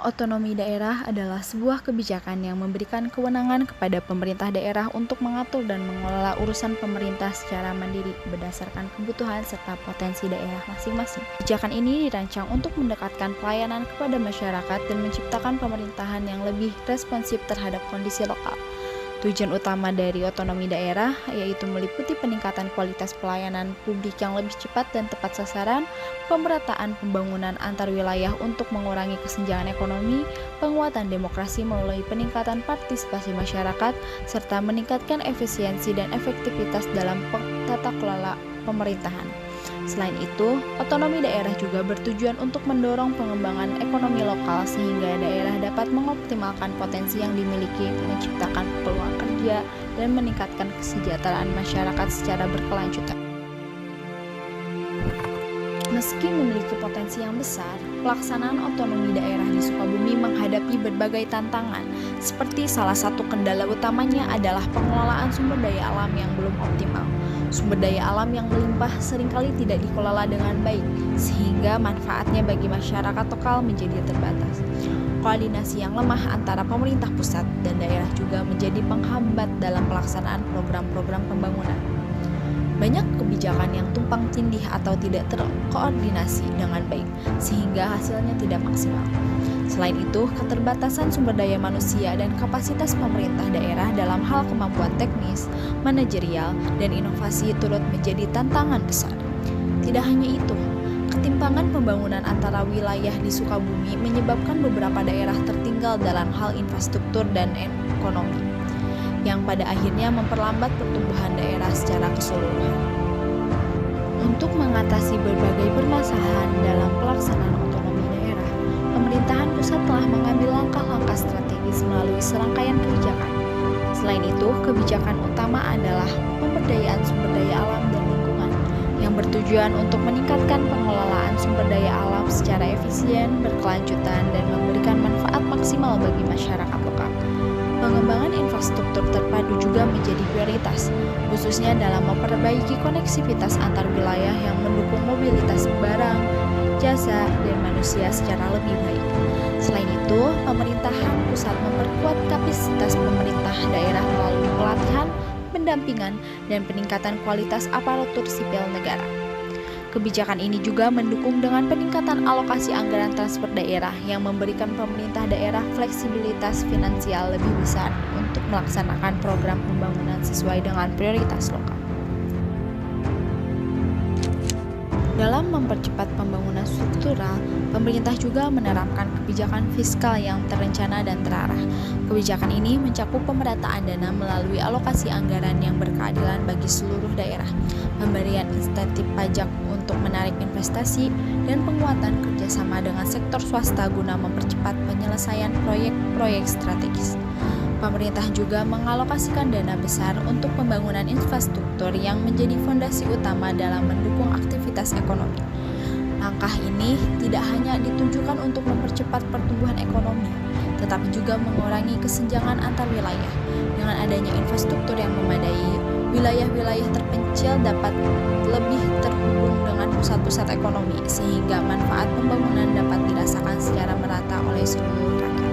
Otonomi daerah adalah sebuah kebijakan yang memberikan kewenangan kepada pemerintah daerah untuk mengatur dan mengelola urusan pemerintah secara mandiri berdasarkan kebutuhan serta potensi daerah masing-masing. Kebijakan ini dirancang untuk mendekatkan pelayanan kepada masyarakat dan menciptakan pemerintahan yang lebih responsif terhadap kondisi lokal. Tujuan utama dari otonomi daerah yaitu meliputi peningkatan kualitas pelayanan publik yang lebih cepat dan tepat sasaran, pemerataan pembangunan antar wilayah untuk mengurangi kesenjangan ekonomi, penguatan demokrasi melalui peningkatan partisipasi masyarakat, serta meningkatkan efisiensi dan efektivitas dalam tata kelola pemerintahan. Selain itu, otonomi daerah juga bertujuan untuk mendorong pengembangan ekonomi lokal sehingga daerah dapat mengoptimalkan potensi yang dimiliki, menciptakan peluang kerja, dan meningkatkan kesejahteraan masyarakat secara berkelanjutan. Meski memiliki potensi yang besar, pelaksanaan otonomi daerah di Sukabumi menghadapi berbagai tantangan, seperti salah satu kendala utamanya adalah pengelolaan sumber daya alam yang belum optimal. Sumber daya alam yang melimpah seringkali tidak dikelola dengan baik, sehingga manfaatnya bagi masyarakat lokal menjadi terbatas. Koordinasi yang lemah antara pemerintah pusat dan daerah juga menjadi penghambat dalam pelaksanaan program-program pembangunan. Banyak kebijakan yang tumpang tindih atau tidak terkoordinasi dengan baik, sehingga hasilnya tidak maksimal. Selain itu, keterbatasan sumber daya manusia dan kapasitas pemerintah daerah dalam hal kemampuan teknis, manajerial, dan inovasi turut menjadi tantangan besar. Tidak hanya itu, ketimpangan pembangunan antara wilayah di Sukabumi menyebabkan beberapa daerah tertinggal dalam hal infrastruktur dan ekonomi, yang pada akhirnya memperlambat pertumbuhan daerah secara keseluruhan. Untuk mengatasi berbagai permasalahan dalam pelaksanaan otonomi daerah, pemerintahan pusat telah mengambil langkah-langkah strategis melalui serangkaian kebijakan. Selain itu, kebijakan utama adalah pemberdayaan sumber daya alam dan lingkungan, yang bertujuan untuk meningkatkan pengelolaan sumber daya alam secara efisien, berkelanjutan, dan memberikan manfaat maksimal bagi masyarakat lokal. Pengembangan infrastruktur terpadu juga menjadi prioritas, khususnya dalam memperbaiki koneksivitas antar wilayah yang mendukung mobilitas barang, jasa, dan manusia secara lebih baik. Selain itu, pemerintahan pusat memperkuat kapasitas pemerintah daerah melalui pelatihan, pendampingan, dan peningkatan kualitas aparatur sipil negara. Kebijakan ini juga mendukung dengan peningkatan alokasi anggaran transfer daerah yang memberikan pemerintah daerah fleksibilitas finansial lebih besar untuk melaksanakan program pembangunan sesuai dengan prioritas lokal. Dalam mempercepat pembangunan struktural, pemerintah juga menerapkan kebijakan fiskal yang terencana dan terarah. Kebijakan ini mencakup pemerataan dana melalui alokasi anggaran yang berkeadilan bagi seluruh daerah, pemberian insentif pajak untuk menarik investasi, dan penguatan kerjasama dengan sektor swasta guna mempercepat penyelesaian proyek-proyek strategis. Pemerintah juga mengalokasikan dana besar untuk pembangunan infrastruktur yang menjadi fondasi utama dalam mendukung aktivitas ekonomi. Langkah ini tidak hanya ditujukan untuk mempercepat pertumbuhan ekonomi, tetapi juga mengurangi kesenjangan antar wilayah. Dengan adanya infrastruktur yang memadai, wilayah-wilayah terpencil dapat lebih terhubung dengan pusat-pusat ekonomi, sehingga manfaat pembangunan dapat dirasakan secara merata oleh seluruh rakyat.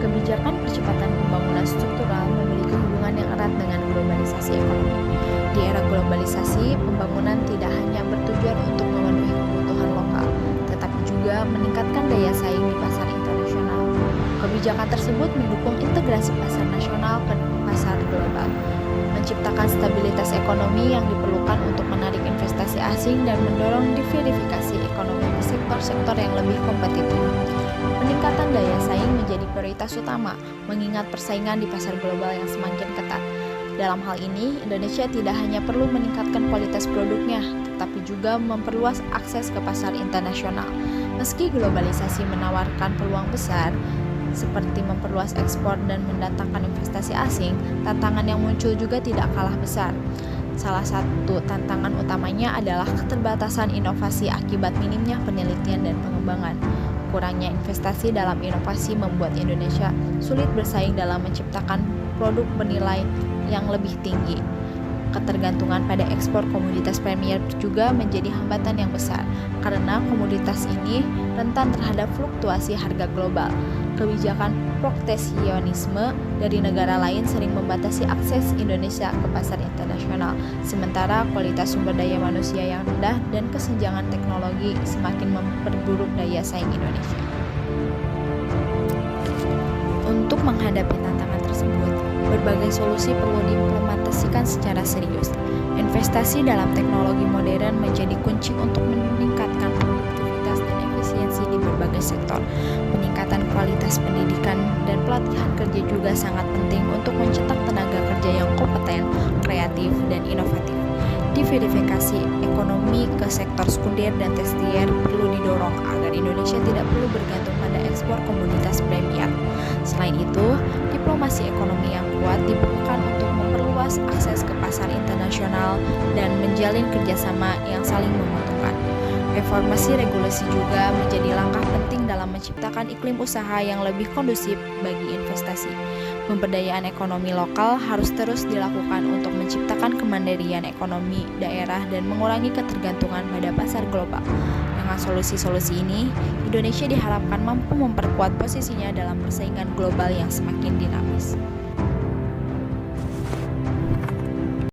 Kebijakan percepatan pembangunan struktural memiliki hubungan yang erat dengan globalisasi ekonomi. Di era globalisasi, pembangunan tidak hanya bertujuan untuk memenuhi kebutuhan lokal, tetapi juga meningkatkan daya saing di pasar internasional. Kebijakan tersebut mendukung integrasi pasar nasional ke pasar global, menciptakan stabilitas ekonomi yang diperlukan untuk menarik investasi asing dan mendorong diversifikasi ekonomi ke sektor-sektor yang lebih kompetitif. Peningkatan daya saing menjadi prioritas utama, mengingat persaingan di pasar global yang semakin ketat. Dalam hal ini, Indonesia tidak hanya perlu meningkatkan kualitas produknya, tetapi juga memperluas akses ke pasar internasional. Meski globalisasi menawarkan peluang besar, seperti memperluas ekspor dan mendatangkan investasi asing, tantangan yang muncul juga tidak kalah besar. Salah satu tantangan utamanya adalah keterbatasan inovasi akibat minimnya penelitian dan pengembangan. Kurangnya investasi dalam inovasi membuat Indonesia sulit bersaing dalam menciptakan produk bernilai yang lebih tinggi. Ketergantungan pada ekspor komoditas premier juga menjadi hambatan yang besar, karena komoditas ini rentan terhadap fluktuasi harga global. Kebijakan proteksionisme dari negara lain sering membatasi akses Indonesia ke pasar internasional, sementara kualitas sumber daya manusia yang rendah dan kesenjangan teknologi semakin memperburuk daya saing Indonesia. Untuk menghadapi tantangan tersebut, berbagai solusi perlu diimplementasikan secara serius. Investasi dalam teknologi modern menjadi kunci untuk meningkatkan produktivitas dan efisiensi di berbagai sektor. Peningkatan kualitas pendidikan dan pelatihan kerja juga sangat penting untuk mencetak tenaga kerja yang kompeten, kreatif, dan inovatif. Diversifikasi ekonomi ke sektor sekunder dan tersier perlu didorong agar Indonesia tidak perlu bergantung pada ekspor komoditas premier. Selain itu, diplomasi ekonomi yang kuat diperlukan untuk memperluas akses ke pasar internasional dan menjalin kerjasama yang saling menguntungkan. Reformasi regulasi juga menjadi langkah penting dalam menciptakan iklim usaha yang lebih kondusif bagi investasi. Pemberdayaan ekonomi lokal harus terus dilakukan untuk menciptakan kemandirian ekonomi daerah dan mengurangi ketergantungan pada pasar global. Dengan solusi-solusi ini, Indonesia diharapkan mampu memperkuat posisinya dalam persaingan global yang semakin dinamis.